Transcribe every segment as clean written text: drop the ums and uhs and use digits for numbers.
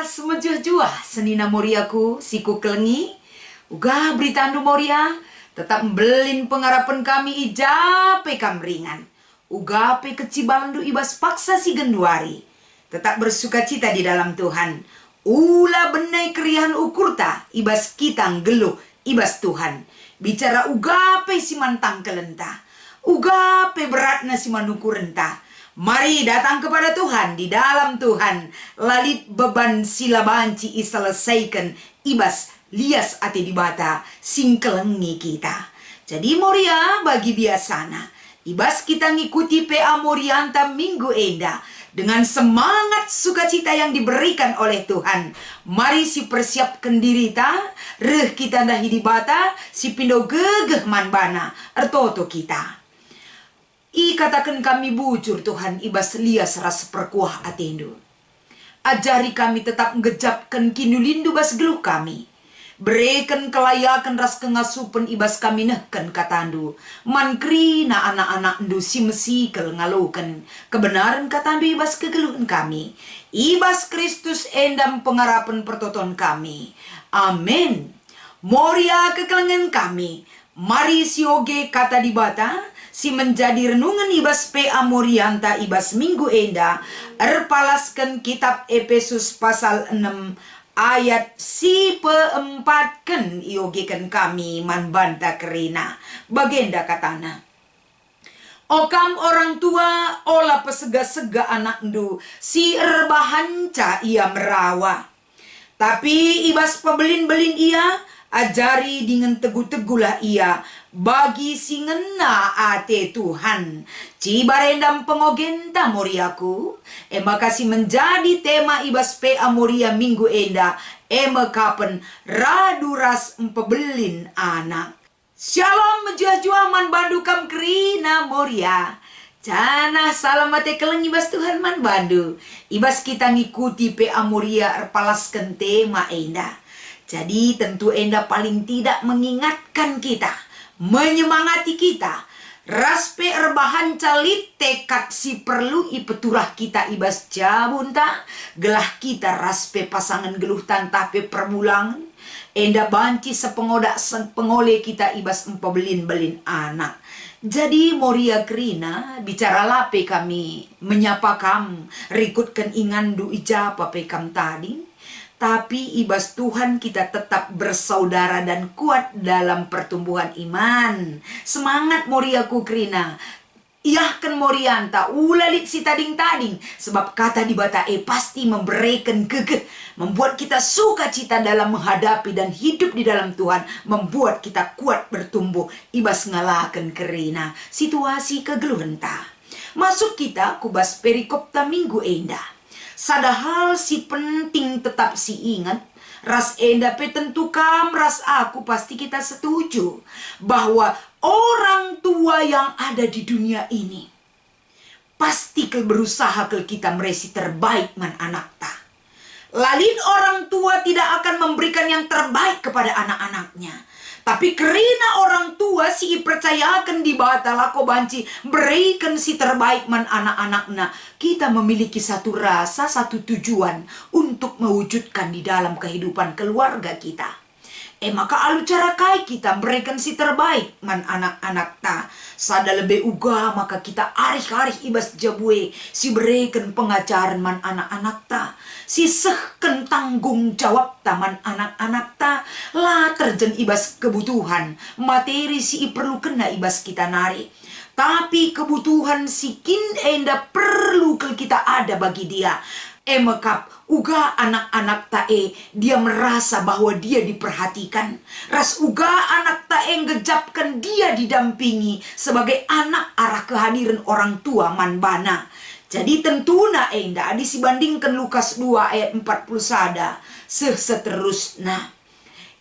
semejah-juah senina moriaku siku kelengi uga britandu moria tetap belin pengarapan kami ijape kamringan ugape kecibandu ibas paksa si genduari tetap bersuka cita di dalam Tuhan ula benai keriahan ukurta ibas kitang geluh ibas Tuhan bicara ugape si mantang kelentah ugape beratna si manuku rentah. Mari datang kepada Tuhan di dalam Tuhan. Lalit beban sila banci iselesaikan ibas lias ate dibata singkelengi kita. Jadi moria bagi biasana. Ibas kita ngikuti PA Morianta Minggu Enda. Dengan semangat sukacita yang diberikan oleh Tuhan. Mari si persiapkan diri ta. Reh kita dah hidibata. Si pindo gegeh manbana. Ertoto kita. I katakan kami bujur Tuhan ibas lias ras perkuah atendu. Ajari kami tetap ngejapkan kinulindu bas geluh kami. Berikan kelayakan ras kengasupen ibas kami nehken katandu. Mankri na anak-anak ndu si mesi kelengalukan. Kebenaran katandu ibas kegeluhan kami. Ibas Kristus endam pengarapan pertoton kami. Amin. Moria kekelengan kami. Mari sioge kata dibata. Si menjadi renungan ibas PA Morianta ibas Minggu Enda erpalaskan kitab Efesus pasal 6 ayat si peempatken iogekan kami manbanta kerina bagenda katana. Okam orang tua olah pesega-sega anak ndu si erbahanca ia merawa. Tapi ibas pebelin-belin ia ajari dengan teguh-teguhlah ia bagi si ngena ate Tuhan. Cibarendam pengogenta moriaku. Makasih menjadi tema ibas PA Moria Minggu Enda. Kapan radu ras empebelin anak. Shalom menjua-jua man bandu kam kerina moria. Cana salam mate keleng ibas Tuhan man bandu. Ibas kita ngikuti PA Moria erpalaskan tema Enda. Jadi tentu Enda paling tidak mengingatkan kita. Menyemangati kita. Raspe erbahan calit tekad si perlu ipeturah kita ibas jabunta. Gelah kita raspe pasangan geluh tantape permulangan. Enda banci sepengodak pengole kita ibas empebelin-belin anak. Jadi moria kerina bicara lape kami menyapa kam. Rikutkan ingandu ijapa pekam tadi. Tapi ibas Tuhan kita tetap bersaudara dan kuat dalam pertumbuhan iman. Semangat moriaku kerina. Iyahkan morianta ulalit si tading-tading. Sebab kata dibata pasti memberikan gegeh. Membuat kita sukacita dalam menghadapi dan hidup di dalam Tuhan. Membuat kita kuat bertumbuh. Ibas ngalakan kerina. Situasi kegeluhan ta. Masuk kita kubas perikopta Minggu Enda. Sadahal si penting tetap si ingat. Ras Enda tentu kam ras aku pasti kita setuju. Bahwa orang tua yang ada di dunia ini. Pasti berusaha kita meresi terbaik man anak ta. Lalin orang tua tidak akan memberikan yang terbaik kepada anak-anaknya. Tapi kerina orang tua si percayakan di bata lako banci berikan si terbaik man anak-anaknya. Kita memiliki satu rasa, satu tujuan untuk mewujudkan di dalam kehidupan keluarga kita. Maka alu cara kai kita berikan si terbaik man anak-anak ta. Sada lebih uga maka kita arih-arih ibas jabue si berikan pengajaran man anak-anak ta. Si sehken tanggung jawab taman anak-anak ta. Lah terjen ibas kebutuhan materi si perlu kena ibas kita nari. Tapi kebutuhan si kin enda perlu kita ada bagi dia. Mekap uga anak-anak tae dia merasa bahwa dia diperhatikan. Ras uga anak tae ngejapkan dia didampingi sebagai anak arah kehadiran orang tua manbana. Jadi tentu na enda disibandingkan Lukas 2 ayat 40 sada. Seterusnya.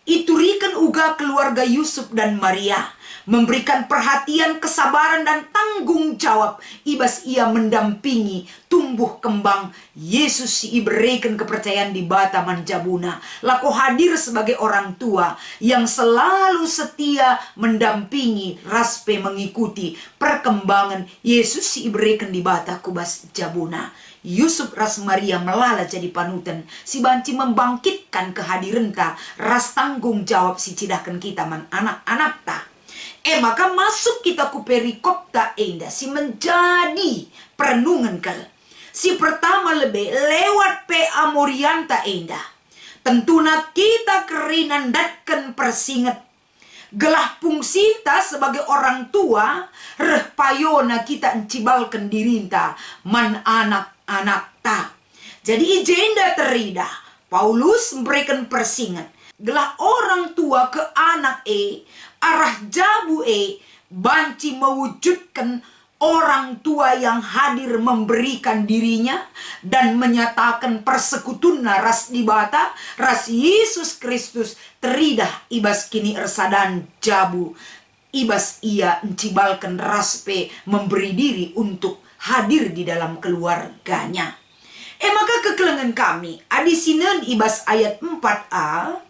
Iturikan uga keluarga Yusuf dan Maria. memberikan perhatian, kesabaran, dan tanggung jawab. Ibas ia mendampingi tumbuh kembang Yesus si iberikan kepercayaan di bata manjabuna. Lako hadir sebagai orang tua yang selalu setia mendampingi raspe mengikuti perkembangan Yesus si iberikan di bata kubas jabuna. Yusuf ras Maria melala jadi panutan, si banci membangkitkan kehadiran ta, ras tanggung jawab si cidahkan kita man anak-anak ta. Maka masuk kita ku perikop ta enda si menjadi perenungan kal. Si pertama lebih lewat pe amorianta enda. Tentuna kita kerinandatkan persinget. Gelah fungsi ta sebagai orang tua, reh payona kita encibalkan dirinta man anak-anak ta. Jadi ijenda terida, Paulus memberikan persingat. Gelah orang tua ke anak arah jabu banci mewujudkan orang tua yang hadir memberikan dirinya dan menyatakan persekutuan ras dibata ras Yesus Kristus teridah ibas kini ersadan jabu ibas ia encibalkan raspe memberi diri untuk hadir di dalam keluarganya. Maka kekelengan kami adi sinen ibas ayat 4a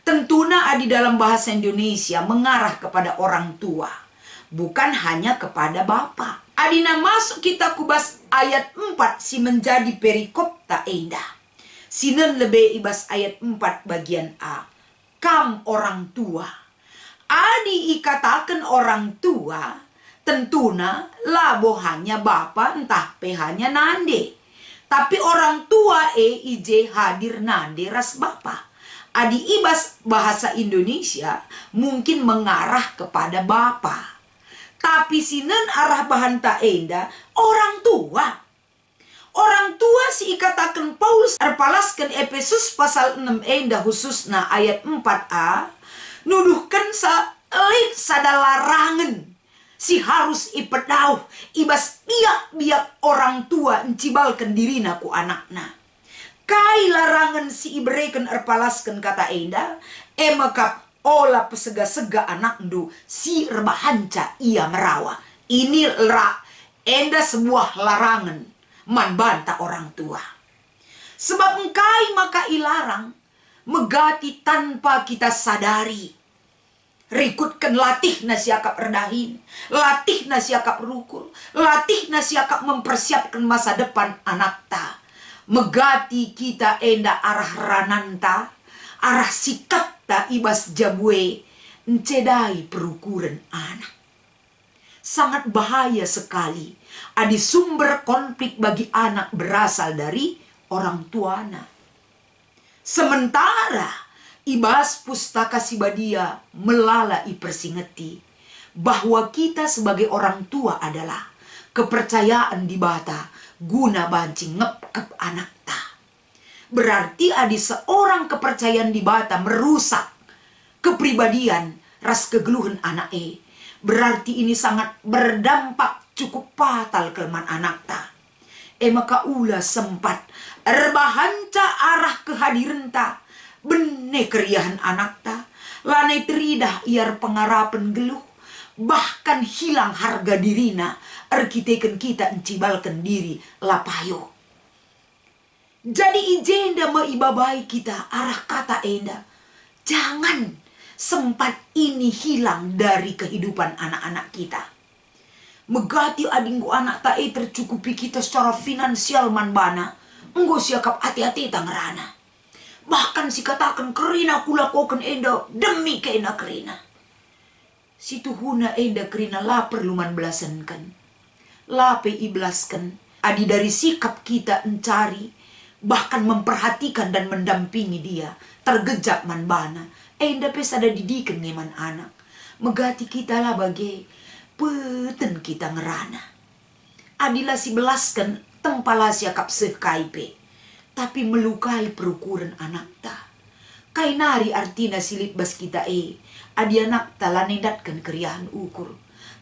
tentuna adi dalam bahasa Indonesia mengarah kepada orang tua, bukan hanya kepada Bapa. Adina masuk kita kubas ayat 4 si menjadi perikop ta enda. Sinen lebih ibas ayat 4 bagian A. Kam orang tua. Adi ikatakan orang tua, tentuna labo hanya Bapa entah pe hanya nande. Tapi orang tua ije hadir nande ras Bapa. Adi ibas bahasa Indonesia mungkin mengarah kepada Bapa. Tapi sinen arah bahan ta enda orang tua. Orang tua si ikatakan Paulus erpalaskan Efesus pasal 6 enda khususna ayat 4a. Nuduhkan sada larangan si harus ipedau ibas biak orang tua encibalkan dirina ku anakna. Kai larangan si iberikan erpalaskan kata enda emakap olah pesega-sega anak ndu si rebahanca ia merawa. Ini enda sebuah larangan man banta orang tua. Sebab engkai maka ilarang megati tanpa kita sadari. Rikutkan latih nasiakap redahin, latih nasiakap rukul, latih nasiakap mempersiapkan masa depan anak ta. Megati kita enda arah rananta, arah sikap ta ibas jabue encedai perukuran anak. Sangat bahaya sekali adi sumber konflik bagi anak berasal dari orang tuana. Sementara ibas pustaka sibadia melala ipersingeti bahwa kita sebagai orang tua adalah kepercayaan di bata guna banci ngepkep anak ta. Berarti adi seorang kepercayaan di bata merusak kepribadian ras kegeluhan anak berarti ini sangat berdampak cukup fatal kelemahan anak ta. Maka ulah sempat erbahanca arah kehadiran ta bene keriahan anak ta lanai teridah iar pengarapan geluh bahkan hilang harga dirina arkiteken kita encibalkan diri lapayo. Jadi ijenda meibabai kita arah kata enda. Jangan sempat ini hilang dari kehidupan anak-anak kita. Megati adingku anak tae tercukupi kita secara finansial manbana. Enggo siakap hati-hati tangerana. Bahkan si katakan kerina kulakokan enda demi kena kerina. Situhuna enda kerina lapar luman belasan kan. Lape iblaskan adi dari sikap kita mencari bahkan memperhatikan dan mendampingi dia tergejak manbana enda pes ada didikan ngeman anak megati kita lah bagai peten kita ngerana adilah si belaskan tempala siakap sekaipe tapi melukai perukuran anak ta kainari artina silip bas kita adi anak ta lanedatkan keriahan ukur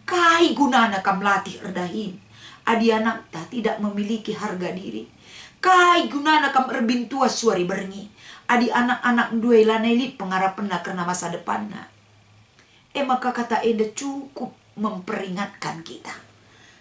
kai gunana kam latih erdahin adi anak ta tidak memiliki harga diri. Kai gunana kam erbintua suari berngi. Adi anak-anak dua lanelit pengarapan karena masa depanna. Maka kata enda cukup memperingatkan kita.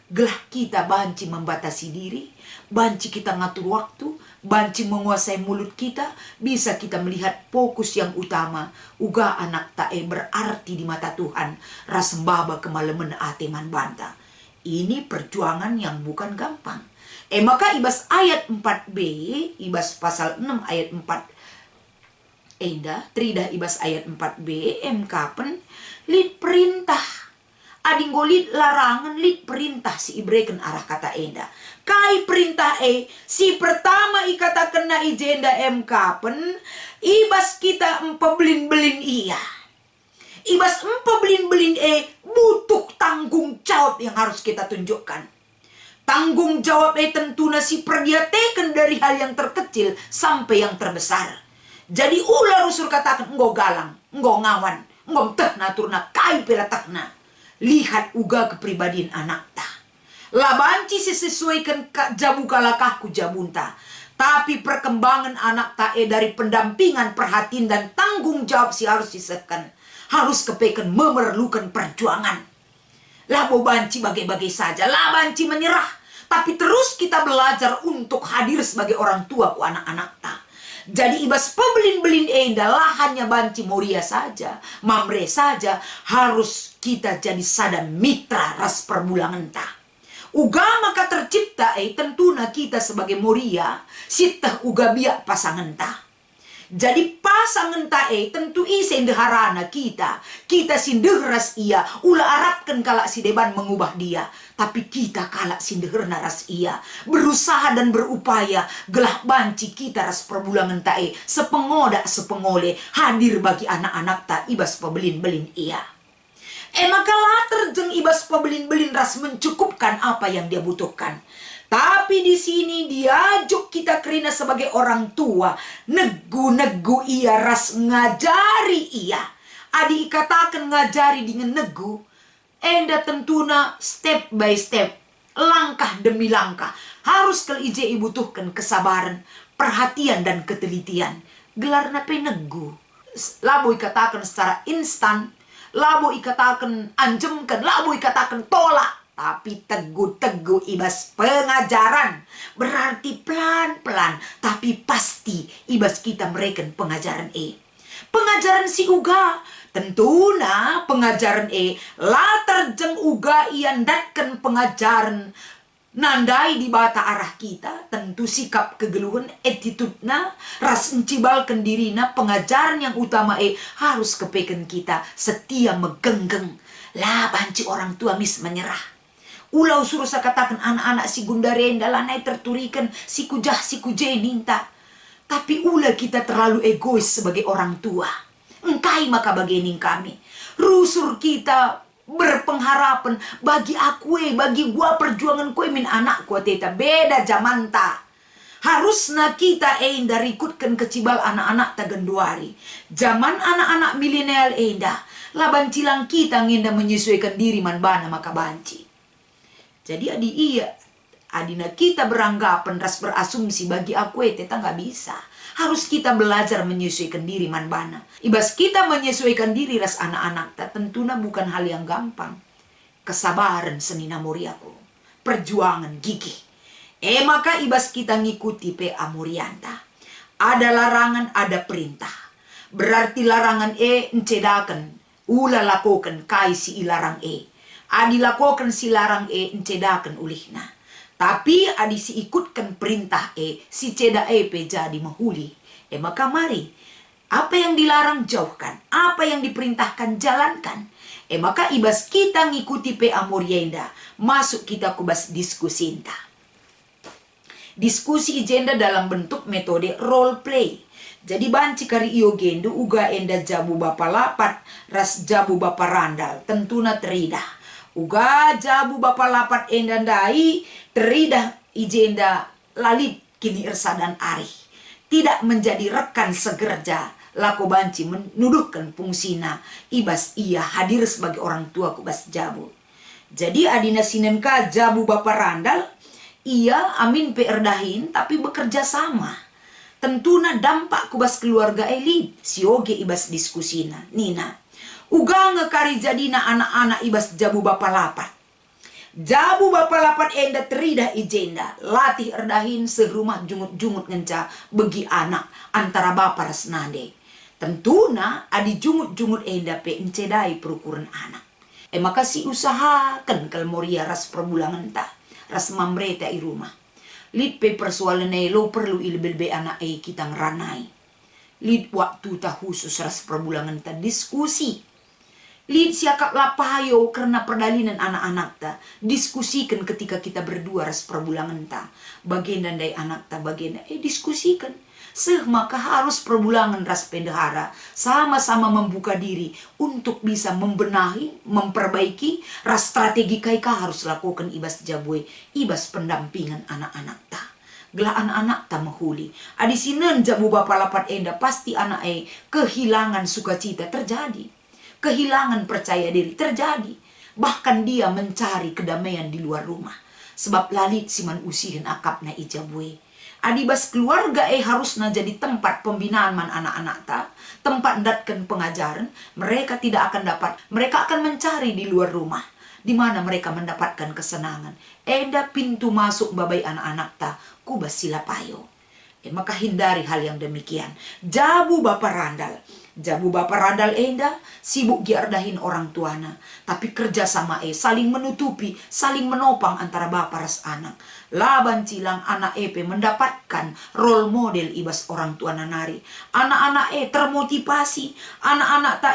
Gelah kita banci membatasi diri, banci kita ngatur waktu, banci menguasai mulut kita, bisa kita melihat fokus yang utama. Uga anak tae berarti di mata Tuhan, rasembaba kemalemen ateman banta. Ini perjuangan yang bukan gampang. Maka ibas ayat 4b, ibas pasal 6 ayat 4 enda, tridah ibas ayat 4b, kapen lid perintah. Adinggo lid larangan, lid perintah si ibreken arah kata enda. Kai perintah si pertama ikatakan na ijenda kapen, ibas kita empebelin-belin iya. Ibas empebelin-belin butuh tanggung jawab yang harus kita tunjukkan. Tanggung jawab tentunya si perdiateken dari hal yang terkecil sampai yang terbesar. Jadi ular usur katakan enggo galang, enggo ngawan, enggo teh naturna kai pelatakna. Lihat uga kepribadian anak ta. Labanci sesuaikan jabu kalakahku jabunta. Tapi perkembangan anak ta dari pendampingan, perhatian dan tanggung jawab si harus disekan. Harus kepeken memerlukan perjuangan. Labo banci bagai-bagai saja. Labanci menyerah. Tapi terus kita belajar untuk hadir sebagai orang tua ku anak-anak ta. Jadi ibas pebelin-belin adalah hanya banci moria saja, mamre saja, harus kita jadi sadan mitra ras perbulangan ta. Uga maka tercipta tentuna kita sebagai moria, sitah uga biak pasangan ta. Jadi pasangan ta tentu isen deharana kita sindehras ia, ula arapkan kalak si deban mengubah dia. Tapi kita kalak sindeherna ras ia, berusaha dan berupaya, gelah banci kita ras perbulangan ta sepengoda sepengole, hadir bagi anak-anak ta ibas pebelin-belin ia. Maka latar jeng ibas pebelin-belin ras mencukupkan apa yang dia butuhkan. Tapi di sini diajuk kita kerina sebagai orang tua. Negu-negu ia ras ngajari ia. Adi katakan ngajari dengan negu. Enda tentuna step by step. Langkah demi langkah. Harus kalau ije butuhkan kesabaran, perhatian dan ketelitian. Gelar nape negu. Labo katakan secara instan. Labo ikatakan anjemkan. Labo ikatakan tolak. Tapi teguh-teguh ibas pengajaran. Berarti pelan-pelan. Tapi pasti ibas kita mereken pengajaran Pengajaran si uga. Tentuna pengajaran latar jeng uga iandatkan pengajaran. Nandai di bata arah kita. Tentu sikap kegeluhan attitude-na. Ras encibalkan dirina. Pengajaran yang utama harus kepeken kita. Setia megenggeng. Lah banci orang tua mis menyerah. Ulau suruh saya katakan anak-anak si Gundarenda lanai terturikan si kujah si kujeninta. Tapi ulah kita terlalu egois sebagai orang tua. Engkai maka bagening kami. Rusur kita berpengharapan bagi aku bagi gua perjuangan kue min anak gua teta beda zaman ta. Harusnya kita dari ikutkan kecibal anak-anak tagenduari. Zaman anak-anak milenial lah bancilang kita ngenda menyesuaikan diri man bana maka banci. Jadi adina kita beranggapan ras berasumsi bagi aku teta nggak bisa. Harus kita belajar menyesuaikan diri man bana. Ibas kita menyesuaikan diri ras anak-anak tentunya bukan hal yang gampang. Kesabaran senina muriaku. Perjuangan gigih. Maka ibas kita ngikuti PA Murianta. Ada larangan, ada perintah. Berarti larangan encedakan. Ula lakukan kai si ilarang Adi lakukan si larang encedakan ulihna. Tapi adi si ikutkan perintah si ceda pe jadi menghuli. Maka mari. Apa yang dilarang jauhkan. Apa yang diperintahkan jalankan. Maka ibas kita ngikuti PA Murienda. Masuk kita kubas diskusi inta. Diskusi agenda dalam bentuk metode role play. Jadi banci kari iyo gendu uga enda jabu bapa lapat. Ras jabu bapa randal. Tentuna teridah. Uga jabu bapa lapat endandai teridah ijenda lalit kini ersa dan arih. Tidak menjadi rekan segerja. Lako banci menuduhkan fungsina. Ibas ia hadir sebagai orang tua kubas jabu. Jadi adina sinenka jabu bapa randal. Ia amin peerdahin tapi bekerja sama. Tentuna dampak kubas keluarga elit. Sioge ibas diskusina. Nina. Uga ngekari jadina anak-anak ibas jabu bapa lapat. Jabu bapa lapat enda terida ijenda. Latih erdahin serumah jungut-jungut ngenca begi anak antara bapa resnande. Tentuna adi jungut-jungut enda pe encedai perukuran anak. Makasih usahakan kal moria ras perbulangan ta. Ras mamreta i rumah. Lid pe persoalan lo perlu ilbelbe anak kita ngeranai. Lid waktu ta khusus ras perbulangan ta diskusi. Lid siakap lapayo karena perdalinan anak-anak ta. Diskusikan ketika kita berdua ras perbulangan ta. Bagian dari anak ta bagian diskusikan. Maka harus perbulangan ras pendahara sama-sama membuka diri untuk bisa membenahi, memperbaiki ras strategi kaika harus lakukan ibas jabwe, ibas pendampingan anak-anak ta. Gelah anak-anak ta mahuli. Adi sinen jabu bapa lapat enda pasti anak kehilangan sukacita terjadi. Kehilangan percaya diri terjadi. Bahkan dia mencari kedamaian di luar rumah. Sebab lalit siman usihin akapna ijabwe. Adibas keluarga harusnya jadi tempat pembinaan man anak-anak ta, tempat datkan pengajaran. Mereka tidak akan dapat, mereka akan mencari di luar rumah, di mana mereka mendapatkan kesenangan. Eda pintu masuk babai anak-anak ta, kubas silapayo. Maka hindari hal yang demikian. Jabu bapa randal. Jabu bapa randal enda sibuk giardahin orang tuana. Tapi kerja sama saling menutupi, saling menopang antara bapa ras anak. Laban cilang anak mendapatkan role model ibas orang tuana nari. Anak-anak termotivasi. Anak-anak ta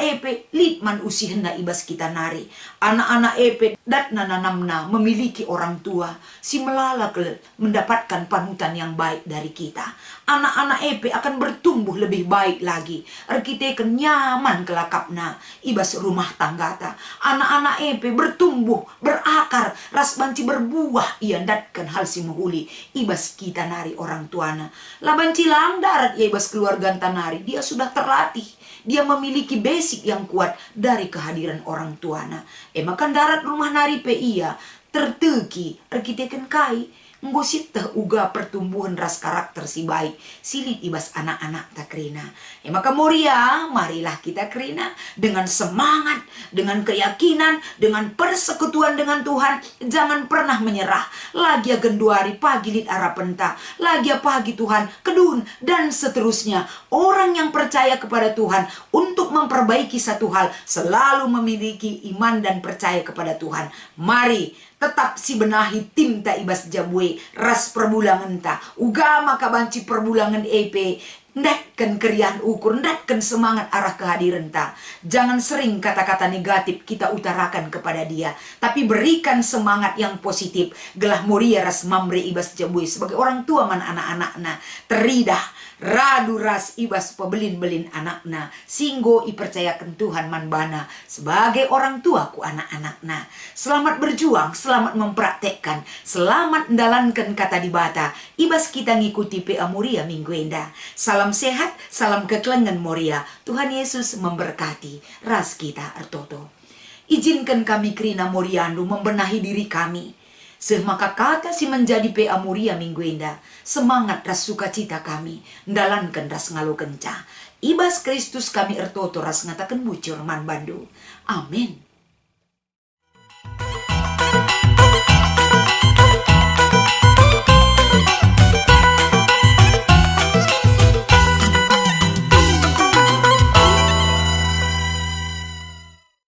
litman usihna ibas kita nari. Anak-anak datna nanamna memiliki orang tua. Si melala mendapatkan panutan yang baik dari kita. Anak-anak akan bertumbuh lebih baik lagi. Kita nyaman kelakapna ibas rumah tangga ta. Anak-anak bertumbuh, berakar, ras banci berbuah ia datkan hal si mahuli ibas kita nari orang tuana. Laban cilang darat ya ibas keluarga tanari, dia sudah terlatih. Dia memiliki basic yang kuat dari kehadiran orang tuana. Makan darat rumah nari pe ia terteki arkiteken kai nggosita uga pertumbuhan ras karakter si baik silit ibas anak-anak tak krina. Maka moria, marilah kita krina dengan semangat, dengan keyakinan, dengan persekutuan dengan Tuhan. Jangan pernah menyerah. Lagi genduari pagi lit arah penta, lagi pagi Tuhan kedun dan seterusnya. Orang yang percaya kepada Tuhan untuk memperbaiki satu hal selalu memiliki iman dan percaya kepada Tuhan. Mari tetap si benahi tim ta ibas jabwe ras perbulangan ta. Uga maka banci perbulangan ndatkan kerian ukur, ndatkan semangat arah kehadiran ta. Jangan sering kata-kata negatif kita utarakan kepada dia, tapi berikan semangat yang positif. Gelah moria ras mamre ibas jabwe sebagai orang tua man anak-anakna teridah radu ras ibas pebelin-belin anakna singgo ipercayakan Tuhan manbana sebagai orang tua ku anak-anakna. Selamat berjuang, selamat mempraktekkan, selamat mendalankan kata dibata ibas kita ngikuti PA Moria minggu enda. Salam sehat, salam kekelengan Moria. Tuhan Yesus memberkati ras kita ertoto. Izinkan kami Krina Moriandu membenahi diri kami. Semaka kata si menjadi PA Moria minggu enda. Semangat ras sukacita kami. Ndalankan ras ngalo kenca. Ibas Kristus kami ertoto ras ngatakan bucur man bandu. Amin.